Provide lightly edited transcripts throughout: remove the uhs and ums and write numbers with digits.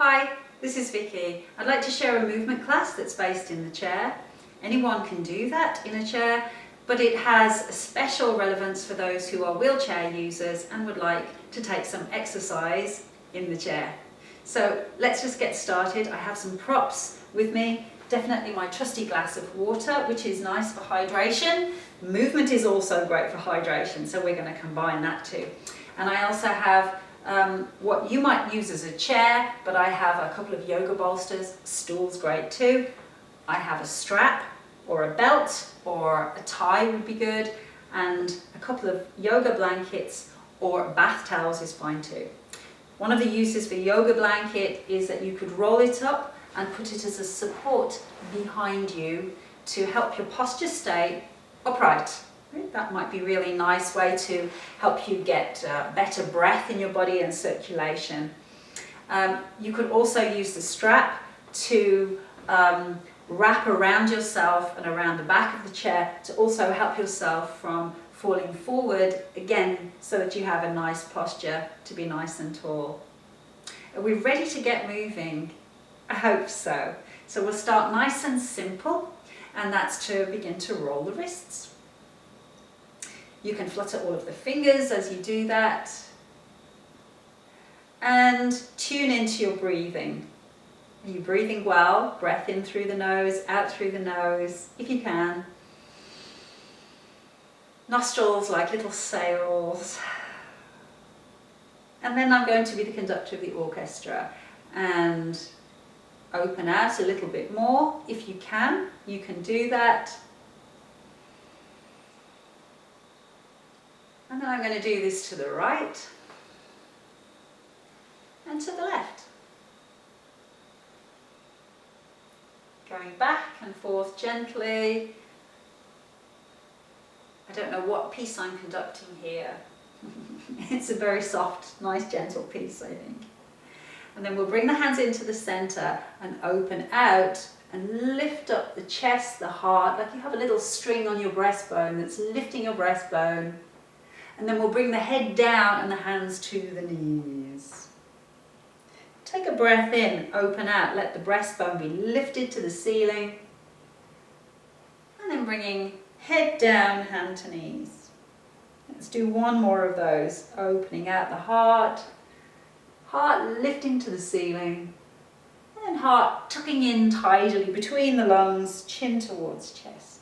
Hi, this is Vicky. I'd like to share a movement class that's based in the chair. Anyone can do that in a chair, but it has a special relevance for those who are wheelchair users and would like to take some exercise in the chair. So let's just get started. I have some props with me. Definitely my trusty glass of water, which is nice for hydration. Movement is also great for hydration, so we're going to combine that too. And I also have what you might use as a chair, but I have a couple of yoga bolsters. Stool's great too. I have a strap or a belt or a tie would be good, and a couple of yoga blankets or bath towels is fine too. One of the uses for yoga blanket is that you could roll it up and put it as a support behind you to help your posture stay upright. That might be a really nice way to help you get better breath in your body and circulation. You could also use the strap to wrap around yourself and around the back of the chair to also help yourself from falling forward, again, so that you have a nice posture to be nice and tall. Are we ready to get moving? I hope so. So we'll start nice and simple, and that's to begin to roll the wrists. You can flutter all of the fingers as you do that, and tune into your breathing. Are you breathing well? Breath in through the nose, out through the nose, if you can. Nostrils like little sails. And then I'm going to be the conductor of the orchestra and open out a little bit more. If you can do that. And then I'm going to do this to the right and to the left. Going back and forth gently. I don't know what piece I'm conducting here. It's a very soft, nice, gentle piece, I think. And then we'll bring the hands into the center and open out and lift up the chest, the heart, like you have a little string on your breastbone that's lifting your breastbone. And then we'll bring the head down and the hands to the knees. Take a breath in, open out, let the breastbone be lifted to the ceiling. And then bringing head down, hand to knees. Let's do one more of those. Opening out the heart, heart lifting to the ceiling, and then heart tucking in tidily between the lungs, chin towards chest.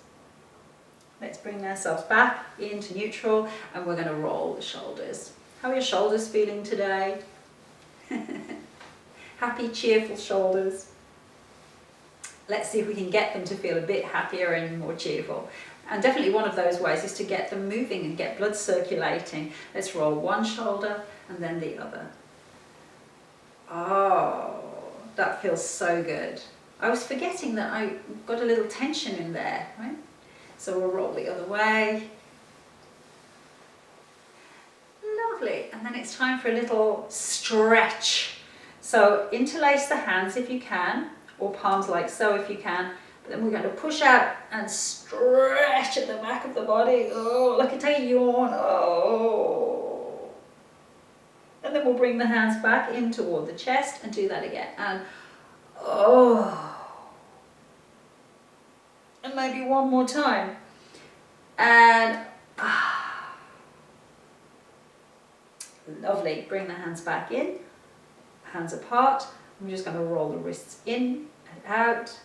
Let's bring ourselves back into neutral, and we're going to roll the shoulders. How are your shoulders feeling today? Happy, cheerful shoulders. Let's see if we can get them to feel a bit happier and more cheerful. And definitely one of those ways is to get them moving and get blood circulating. Let's roll one shoulder and then the other. Oh, that feels so good. I was forgetting that I got a little tension in there, right? So we'll roll the other way. Lovely. And then it's time for a little stretch. So interlace the hands if you can, or palms like so if you can. But then we're going to push out and stretch at the back of the body. Oh, like a take a yawn. Oh. And then we'll bring the hands back in toward the chest and do that again. And oh. And maybe one more time. And lovely. Bring the hands back in, hands apart. I'm just going to roll the wrists in and out,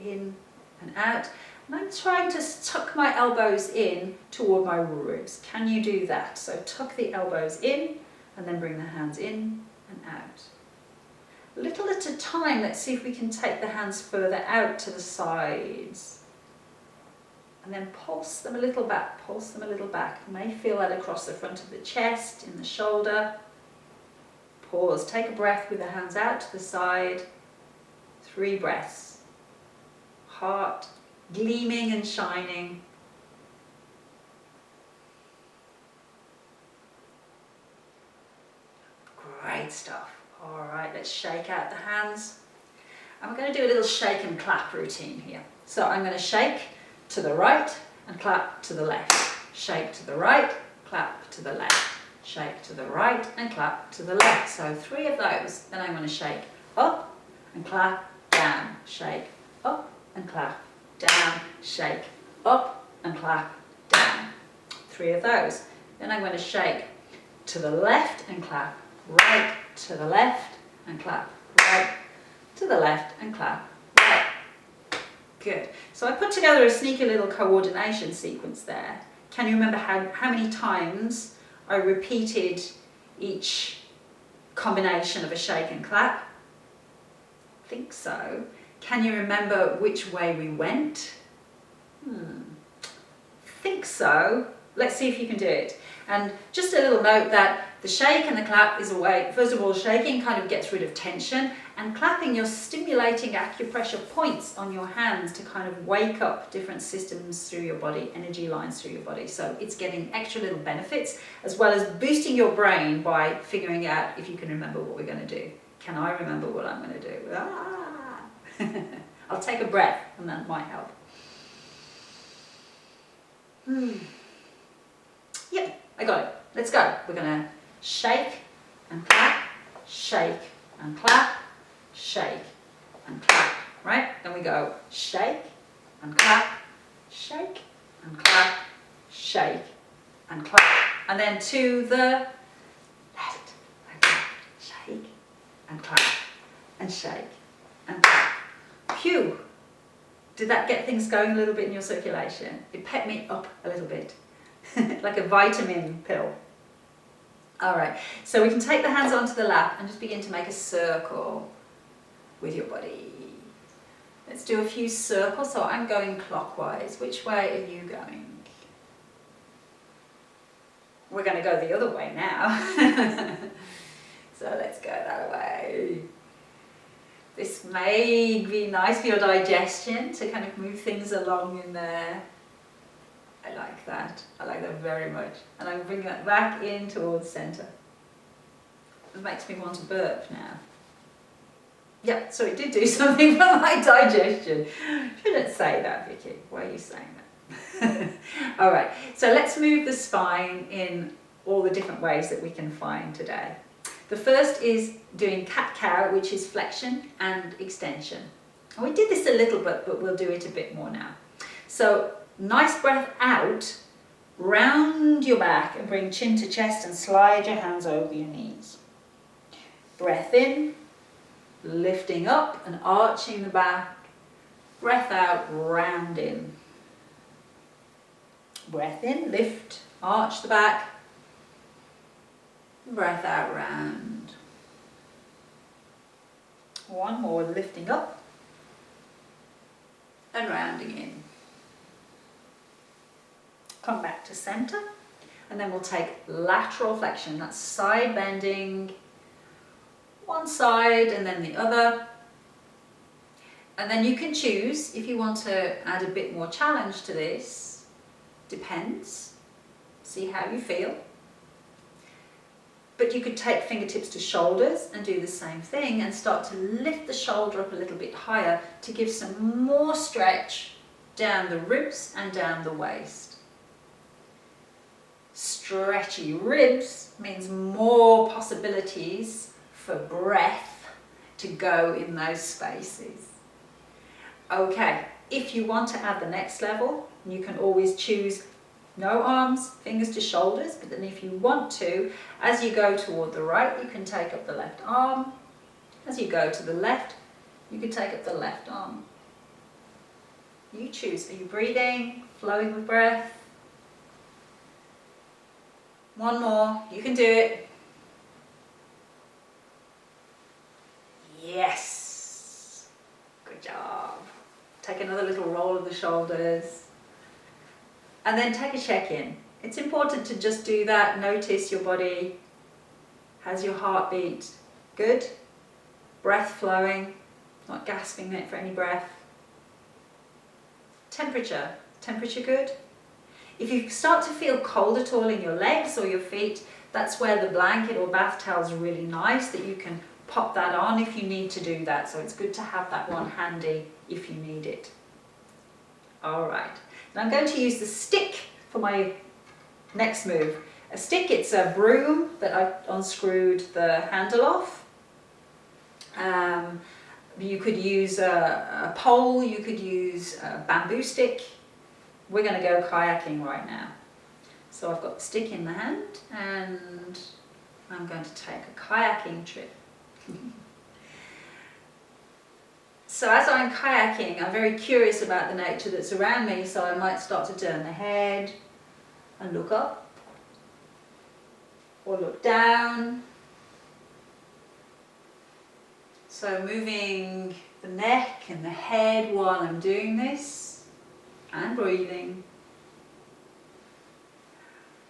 in and out. And I'm trying to tuck my elbows in toward my ribs. Can you do that? So tuck the elbows in and then bring the hands in and out. A little at a time, let's see if we can take the hands further out to the sides. And then pulse them a little back, pulse them a little back. You may feel that across the front of the chest, in the shoulder. Pause, take a breath with the hands out to the side. 3 breaths. Heart gleaming and shining. Great stuff. All right, let's shake out the hands. And we're going to do a little shake and clap routine here. So I'm going to shake to the right and clap to the left. Shake to the right, clap to the left. Shake to the right and clap to the left. So 3 of those. Then I'm going to shake up and clap, down, shake, up and clap, down, shake, up and clap, down. 3 of those. Then I'm going to shake to the left and clap, right to the left and clap, right to the left and clap, right. Good. So I put together a sneaky little coordination sequence there. Can you remember how many times I repeated each combination of a shake and clap? I think so. Can you remember which way we went? Think so. Let's see if you can do it. And just a little note that the shake and the clap is a way, first of all, shaking kind of gets rid of tension, and clapping, you're stimulating acupressure points on your hands to kind of wake up different systems through your body, energy lines through your body. So it's getting extra little benefits, as well as boosting your brain by figuring out if you can remember what we're going to do. Can I remember what I'm going to do? I'll take a breath and that might help. Yep, I got it. Let's go. We're going to shake and clap, shake and clap, shake and clap, right? Then we go shake and clap, shake and clap, shake and clap. And then to the left and clap, shake and clap and shake and clap. Phew! Did that get things going a little bit in your circulation? It pepped me up a little bit. Like a vitamin pill. All right, so we can take the hands onto the lap and just begin to make a circle with your body. Let's do a few circles. So I'm going clockwise. Which way are you going? We're going to go the other way now. So let's go that way. This may be nice for your digestion to kind of move things along in there. I like that. I like that very much. And I'm bringing that back in towards centre. It makes me want to burp now. Yep, so it did do something for my digestion. Shouldn't say that, Vicky. Why are you saying that? All right, so let's move the spine in all the different ways that we can find today. The first is doing cat-cow, which is flexion and extension. And we did this a little bit, but we'll do it a bit more now. So nice breath out, round your back and bring chin to chest and slide your hands over your knees. Breath in, lifting up and arching the back. Breath out, round in. Breath in, lift, arch the back. Breath out, round. One more, lifting up and rounding in. Come back to center, and then we'll take lateral flexion. That's side bending, one side and then the other. And then you can choose if you want to add a bit more challenge to this. Depends. See how you feel. But you could take fingertips to shoulders and do the same thing and start to lift the shoulder up a little bit higher to give some more stretch down the ribs and down the waist. Stretchy ribs means more possibilities for breath to go in those spaces. Okay, if you want to add the next level, you can always choose no arms, fingers to shoulders, but then if you want to, as you go toward the right, you can take up the left arm. As you go to the left, you can take up the left arm. You choose. Are you breathing, flowing with breath? One more, you can do it. Yes, good job. Take another little roll of the shoulders. And then take a check-in. It's important to just do that. Notice your body. How's your heartbeat? Good? Breath flowing, not gasping it for any breath. Temperature. Temperature good? If you start to feel cold at all in your legs or your feet, that's where the blanket or bath towel is really nice, that you can pop that on if you need to do that. So it's good to have that one handy if you need it. All right. Now I'm going to use the stick for my next move. A stick, it's a broom that I unscrewed the handle off. You could use a pole, you could use a bamboo stick. We're going to go kayaking right now. So I've got the stick in the hand and I'm going to take a kayaking trip. So as I'm kayaking, I'm very curious about the nature that's around me, so I might start to turn the head and look up or look down. So moving the neck and the head while I'm doing this and breathing.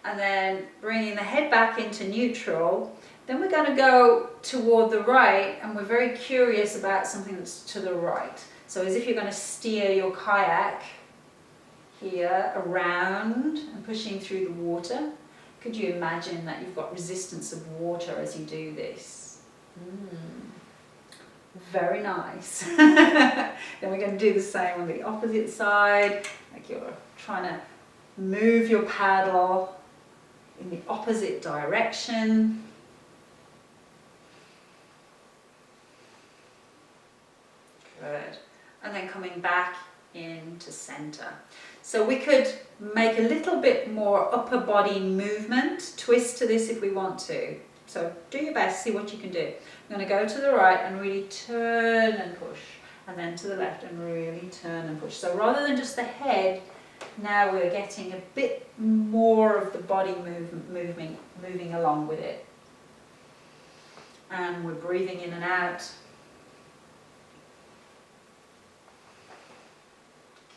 And then bringing the head back into neutral. Then we're going to go toward the right, and we're very curious about something that's to the right. So as if you're going to steer your kayak here around and pushing through the water. Could you imagine that you've got resistance of water as you do this? Very nice. Then we're going to do the same on the opposite side, like you're trying to move your paddle in the opposite direction. Good. And then coming back into center. So we could make a little bit more upper body movement, twist to this if we want to. So do your best, see what you can do. I'm going to go to the right and really turn and push, and then to the left and really turn and push. So rather than just the head, now we're getting a bit more of the body moving along with it. And we're breathing in and out.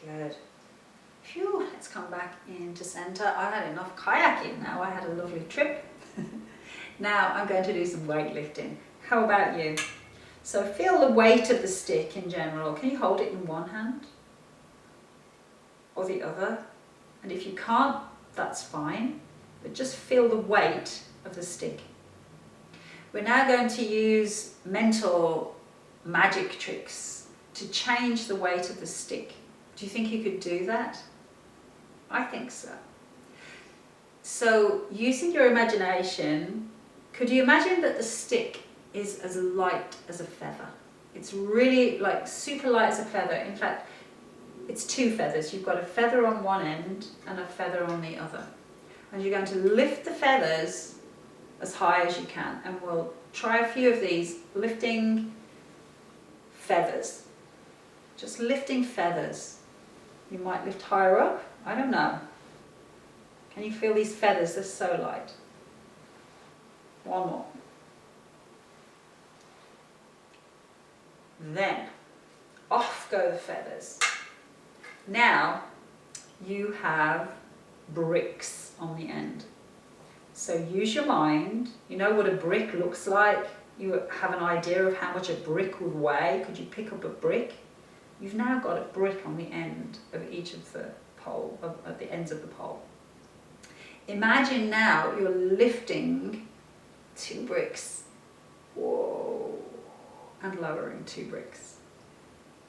Good. Phew, let's come back into center. I had enough kayaking now. I had a lovely trip. Now I'm going to do some weightlifting. How about you? So feel the weight of the stick in general. Can you hold it in one hand or the other? And if you can't, that's fine, but just feel the weight of the stick. We're now going to use mental magic tricks to change the weight of the stick. Do you think you could do that? I think so. So using your imagination, could you imagine that the stick is as light as a feather? It's really like super light as a feather. In fact, it's two feathers. You've got a feather on one end and a feather on the other. And you're going to lift the feathers as high as you can. And we'll try a few of these, lifting feathers. Just lifting feathers. You might lift higher up, I don't know. Can you feel these feathers? They're so light. One more. Then, off go the feathers. Now, you have bricks on the end. So use your mind. You know what a brick looks like. You have an idea of how much a brick would weigh. Could you pick up a brick? You've now got a brick on the end of each of the pole, at the ends of the pole. Imagine now you're lifting 2 bricks. Whoa. And lowering 2 bricks.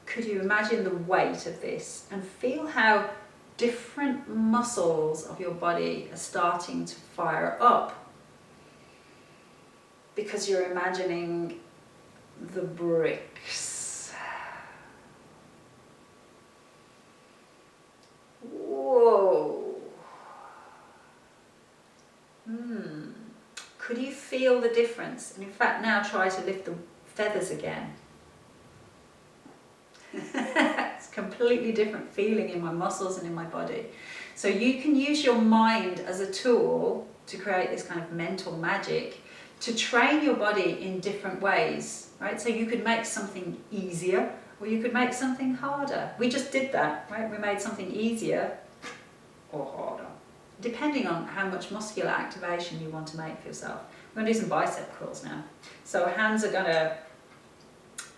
Could you imagine the weight of this and feel how different muscles of your body are starting to fire up? Because you're imagining the bricks. Whoa. Could you feel the difference? And in fact, now try to lift the feathers again. It's a completely different feeling in my muscles and in my body. So you can use your mind as a tool to create this kind of mental magic to train your body in different ways, right? So you could make something easier or you could make something harder. We just did that, right? We made something easier or harder, depending on how much muscular activation you want to make for yourself. We're going to do some bicep curls now. So hands are going to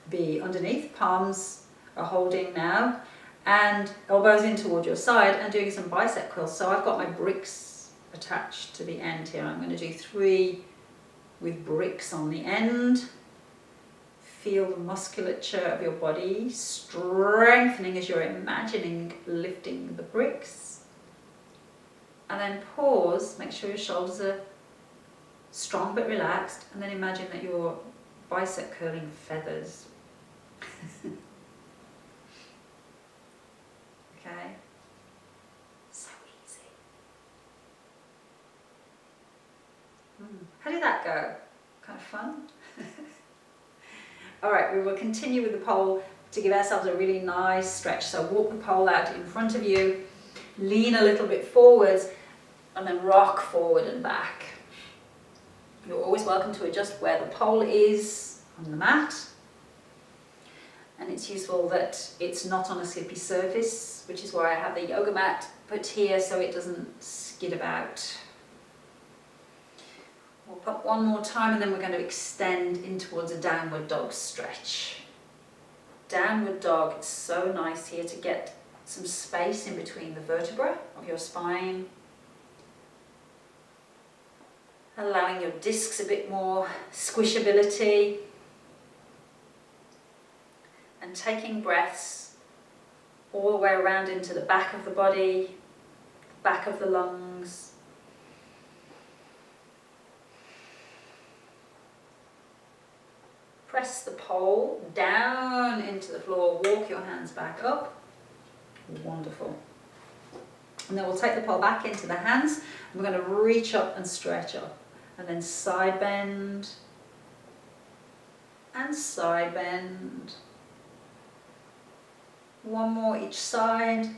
be underneath, palms are holding now, and elbows in toward your side, and doing some bicep curls. So I've got my bricks attached to the end here. I'm going to do 3 with bricks on the end. Feel the musculature of your body strengthening as you're imagining lifting the bricks. And then pause, make sure your shoulders are strong but relaxed, and then imagine that you're bicep curling feathers. Okay, so easy. How did that go? Kind of fun? All right, we will continue with the pole to give ourselves a really nice stretch. So walk the pole out in front of you, lean a little bit forwards, and then rock forward and back. You're always welcome to adjust where the pole is on the mat. And it's useful that it's not on a slippy surface, which is why I have the yoga mat put here so it doesn't skid about. We'll pop one more time and then we're going to extend in towards a downward dog stretch. Downward dog, it's so nice here to get some space in between the vertebrae of your spine. Allowing your discs a bit more squishability. And taking breaths all the way around into the back of the body, back of the lungs. Press the pole down into the floor, walk your hands back up. Wonderful. And then we'll take the pole back into the hands. And we're going to reach up and stretch up. And then side bend. And side bend. One more each side.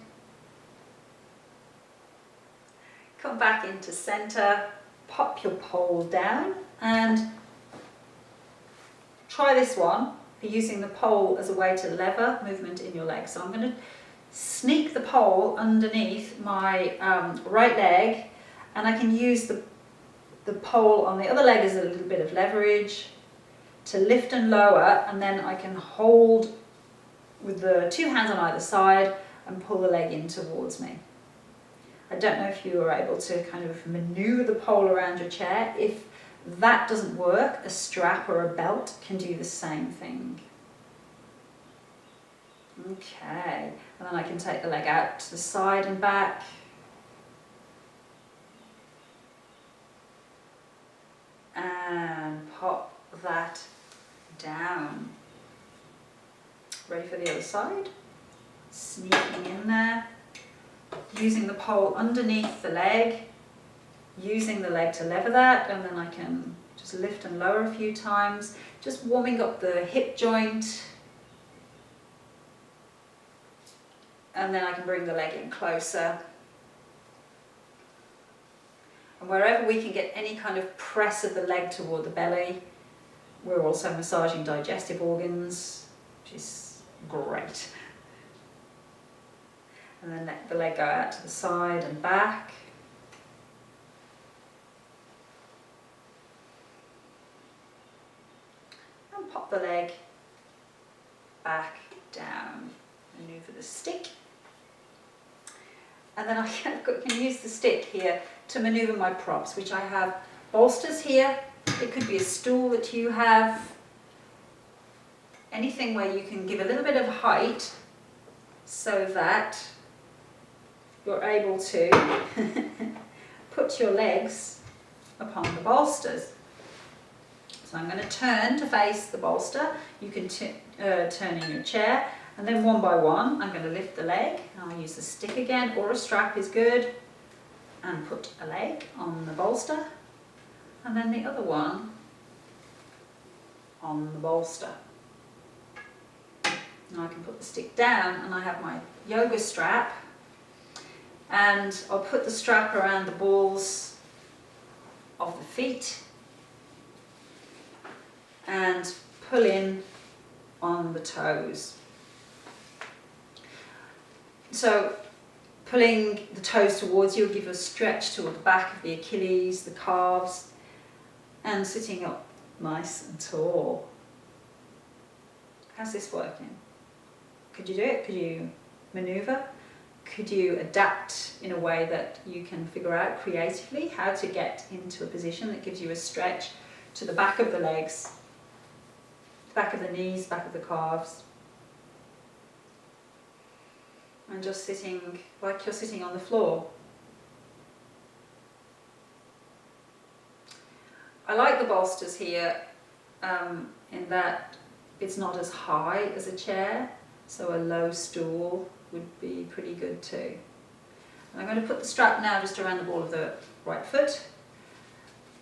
Come back into center. Pop your pole down and try this one, using the pole as a way to lever movement in your legs. So I'm going to sneak the pole underneath my right leg, and I can use the pole on the other leg as a little bit of leverage to lift and lower, and then I can hold with the two hands on either side and pull the leg in towards me. I don't know if you are able to kind of maneuver the pole around your chair. If that doesn't work, a strap or a belt can do the same thing. Okay, and then I can take the leg out to the side and back. And pop that down. Ready for the other side? Sneaking in there. Using the pole underneath the leg. Using the leg to lever that, and then I can just lift and lower a few times, just warming up the hip joint, and then I can bring the leg in closer, and wherever we can get any kind of press of the leg toward the belly, we're also massaging digestive organs, which is great. And then let the leg go out to the side and back. Pop the leg back down, maneuver the stick, and then I can use the stick here to maneuver my props, which I have bolsters here. It could be a stool that you have, anything where you can give a little bit of height so that you're able to put your legs upon the bolsters. So I'm going to turn to face the bolster. You can turn in your chair, and then one by one I'm going to lift the leg. I'll use the stick again, or a strap is good, and put a leg on the bolster, and then the other one on the bolster. Now I can put the stick down, and I have my yoga strap, and I'll put the strap around the balls of the feet and pull in on the toes. So pulling the toes towards you will give a stretch toward the back of the Achilles, the calves, and sitting up nice and tall. How's this working? Could you do it? Could you maneuver? Could you adapt in a way that you can figure out creatively how to get into a position that gives you a stretch to the back of the legs, back of the knees, back of the calves, and just sitting like you're sitting on the floor. I like the bolsters here in that it's not as high as a chair, so a low stool would be pretty good too. And I'm going to put the strap now just around the ball of the right foot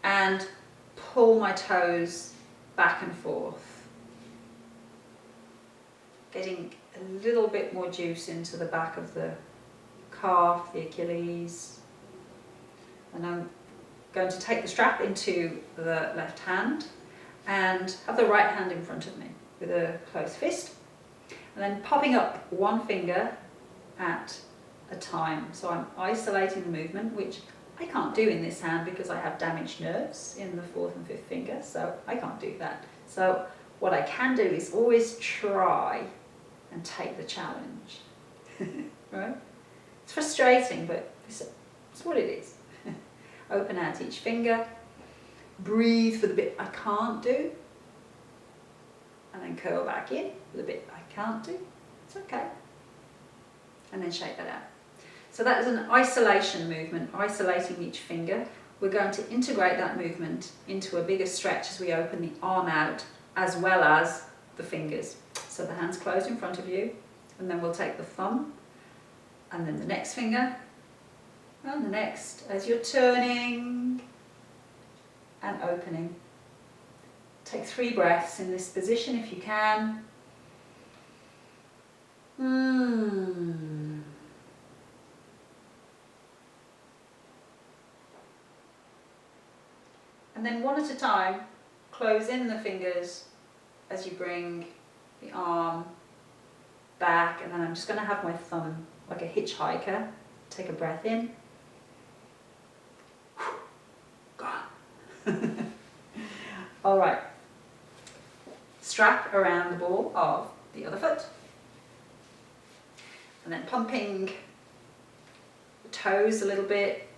and pull my toes back and forth, getting a little bit more juice into the back of the calf, the Achilles. And I'm going to take the strap into the left hand and have the right hand in front of me with a closed fist, and then popping up one finger at a time. So I'm isolating the movement, which I can't do in this hand because I have damaged nerves in the fourth and fifth finger, so I can't do that. So what I can do is always try and take the challenge. Right? It's frustrating, but it's what it is. Open out each finger, breathe for the bit I can't do, and then curl back in for the bit I can't do. It's okay. And then shake that out. So that is an isolation movement, isolating each finger. We're going to integrate that movement into a bigger stretch as we open the arm out, as well as the fingers. So the hands closed in front of you, and then we'll take the thumb, and then the next finger, and the next, as you're turning and opening. Take 3 breaths in this position if you can. And then one at a time, close in the fingers as you bring the arm back, and then I'm just going to have my thumb like a hitchhiker. Take a breath in. Gone. All right. Strap around the ball of the other foot. And then pumping the toes a little bit.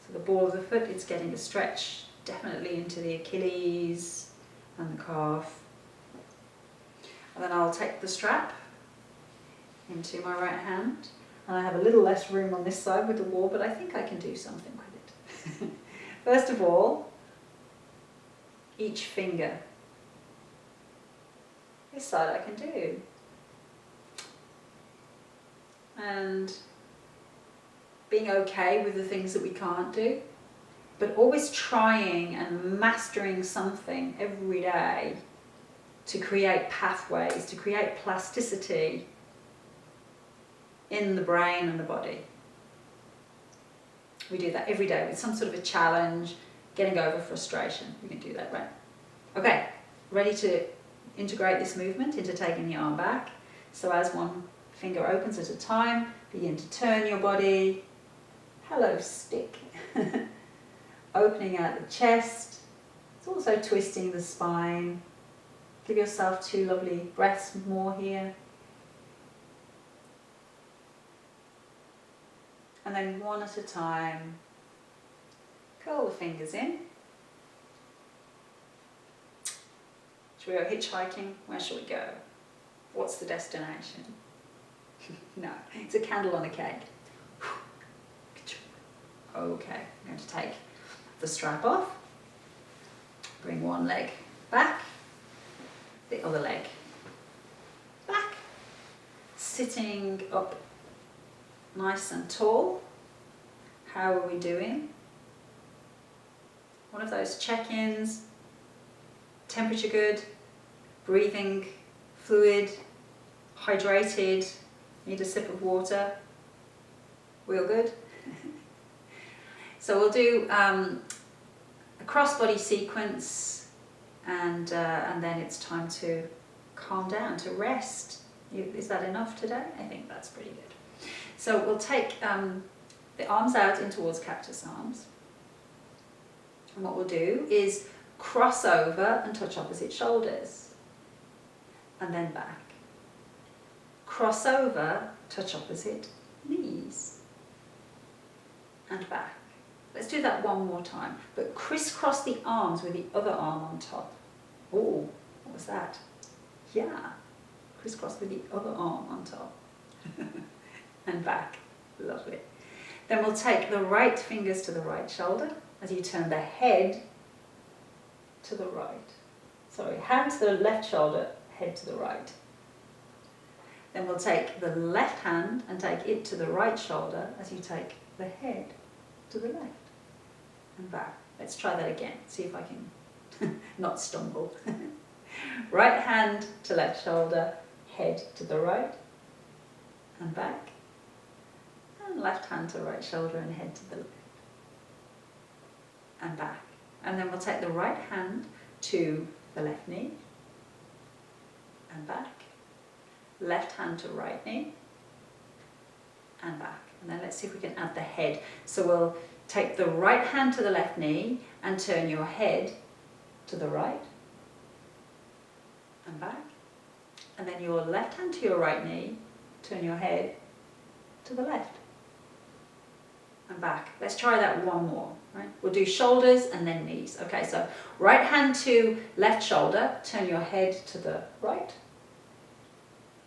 So the ball of the foot, it's getting a stretch definitely into the Achilles and the calf. And then I'll take the strap into my right hand. And I have a little less room on this side with the wall, but I think I can do something with it. First of all, each finger. This side I can do. And being okay with the things that we can't do, but always trying and mastering something every day to create pathways, to create plasticity in the brain and the body. We do that every day with some sort of a challenge, getting over frustration. We can do that, right? Okay, ready to integrate this movement into taking the arm back. So as one finger opens at a time, begin to turn your body. Hello, stick. Opening out the chest. It's also twisting the spine. Give yourself 2 lovely breaths more here. And then one at a time, curl the fingers in. Should we go hitchhiking? Where shall we go? What's the destination? No, it's a candle on a cake. Okay, I'm going to take the strap off. Bring one leg back, the other leg back. Sitting up nice and tall. How are we doing? One of those check-ins. Temperature good, breathing fluid, hydrated, need a sip of water. We all good? So we'll do a cross-body sequence, and then it's time to calm down, to rest. Is that enough today? I think that's pretty good. So we'll take the arms out in towards cactus arms. And what we'll do is cross over and touch opposite shoulders. And then back. Cross over, touch opposite knees. And back. Let's do that one more time. But crisscross the arms with the other arm on top. Oh, what was that? Yeah. Crisscross with the other arm on top. And back. Lovely. Then we'll take the right fingers to the right shoulder as you turn the head to the right. Sorry, hand to the left shoulder head to the right. Then we'll take the left hand and take it to the right shoulder as you take the head to the left and back. Let's try that again, see if I can not stumble. Right hand to left shoulder, head to the right and back. And left hand to right shoulder and head to the left and back. And then we'll take the right hand to the left knee and back. Left hand to right knee and back. And then let's see if we can add the head. So we'll take the right hand to the left knee and turn your head to the right and back. And then your left hand to your right knee, turn your head to the left and back. Let's try that one more, right? We'll do shoulders and then knees. Okay, so right hand to left shoulder, turn your head to the right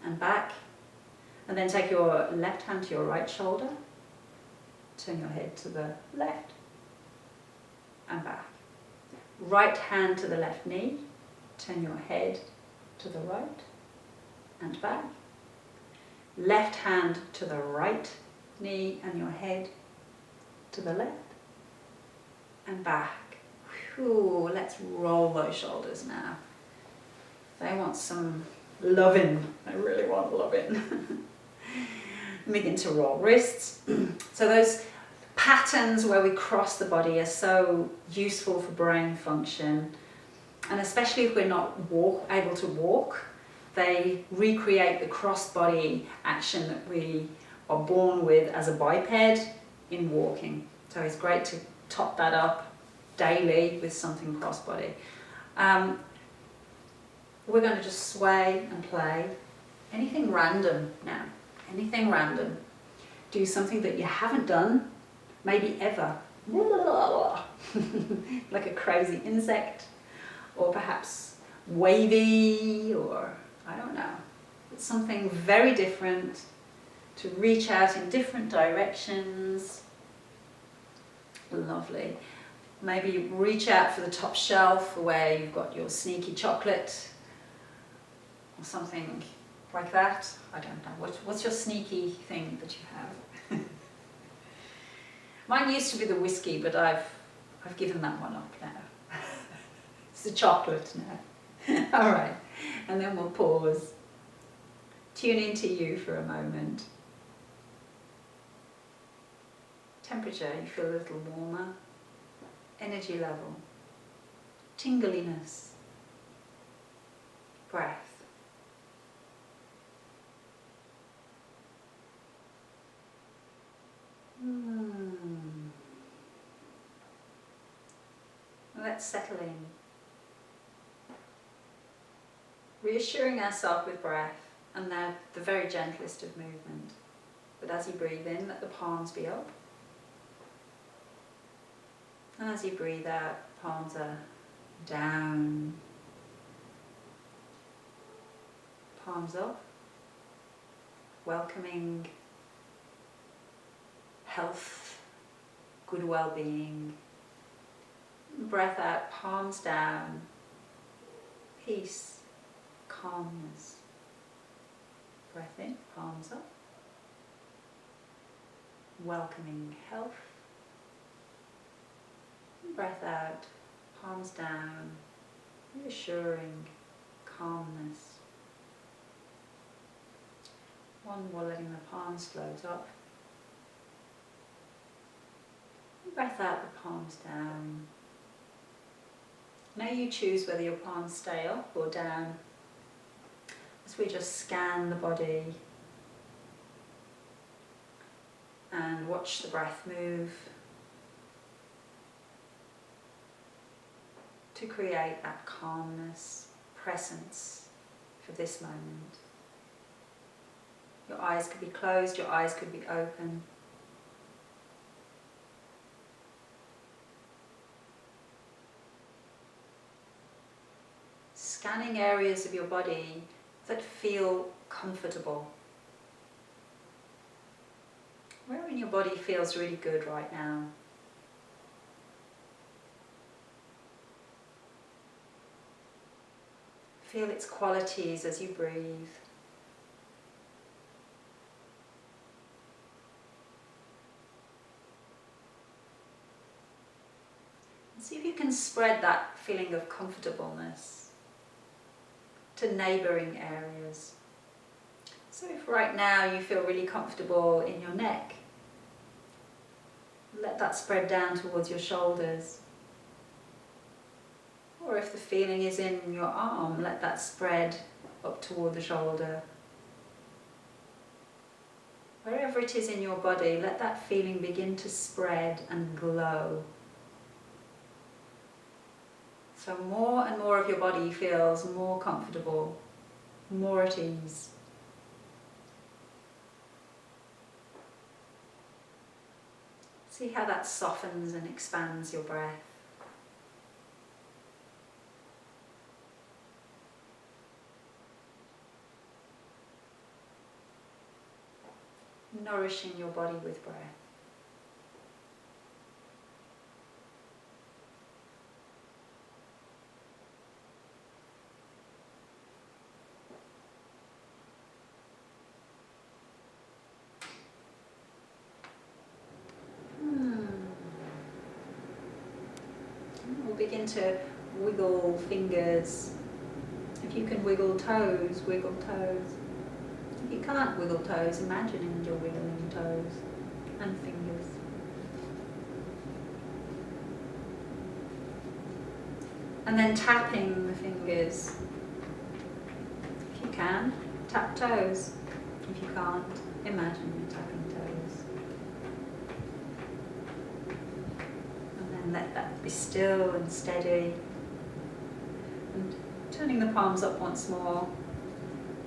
and back. And then take your left hand to your right shoulder, turn your head to the left and back. Right hand to the left knee, turn your head to the right and back. Left hand to the right knee and your head to the left and back. Whew, let's roll those shoulders now. They want some loving. I really want loving. Begin to roll wrists. So those patterns where we cross the body are so useful for brain function, and especially if we're not able to walk, they recreate the cross-body action that we are born with as a biped in walking. So it's great to top that up daily with something cross-body. We're going to just sway and play. Anything random now. Anything random. Do something that you haven't done, maybe ever. Like a crazy insect, or perhaps wavy, or I don't know. It's something very different, to reach out in different directions. Lovely. Maybe reach out for the top shelf where you've got your sneaky chocolate or something like that. I don't know. What's your sneaky thing that you have? Mine used to be the whiskey, but I've given that one up now. It's the chocolate now. All right. And then we'll pause. Tune into you for a moment. Temperature, you feel a little warmer. Energy level. Tingliness. Breath. Let's settle in. Reassuring ourselves with breath, and they're the very gentlest of movement. But as you breathe in, let the palms be up. And as you breathe out, palms are down. Palms up. Welcoming health, good well-being. Breath out, palms down. Peace, calmness. Breath in, palms up. Welcoming health. Breath out, palms down. Reassuring calmness. One more, letting the palms float up. Breath out, the palms down. Now you choose whether your palms stay up or down as we just scan the body and watch the breath move to create that calmness, presence for this moment. Your eyes could be closed, your eyes could be open. Scanning areas of your body that feel comfortable. Where in your body feels really good right now? Feel its qualities as you breathe. See if you can spread that feeling of comfortableness to neighbouring areas. So if right now you feel really comfortable in your neck, let that spread down towards your shoulders. Or if the feeling is in your arm, let that spread up toward the shoulder. Wherever it is in your body, let that feeling begin to spread and glow. So more and more of your body feels more comfortable, more at ease. See how that softens and expands your breath. Nourishing your body with breath. We'll begin to wiggle fingers. If you can wiggle toes, wiggle toes. If you can't wiggle toes, imagining you're wiggling toes and fingers. And then tapping the fingers. If you can, tap toes. If you can't, imagine you're tapping toes. And then let that be still and steady. And turning the palms up once more.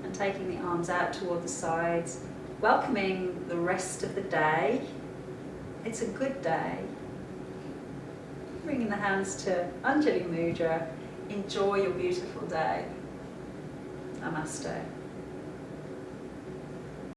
And taking the arms out toward the sides, welcoming the rest of the day. It's a good day. Bringing the hands to Anjali Mudra. Enjoy your beautiful day. Namaste.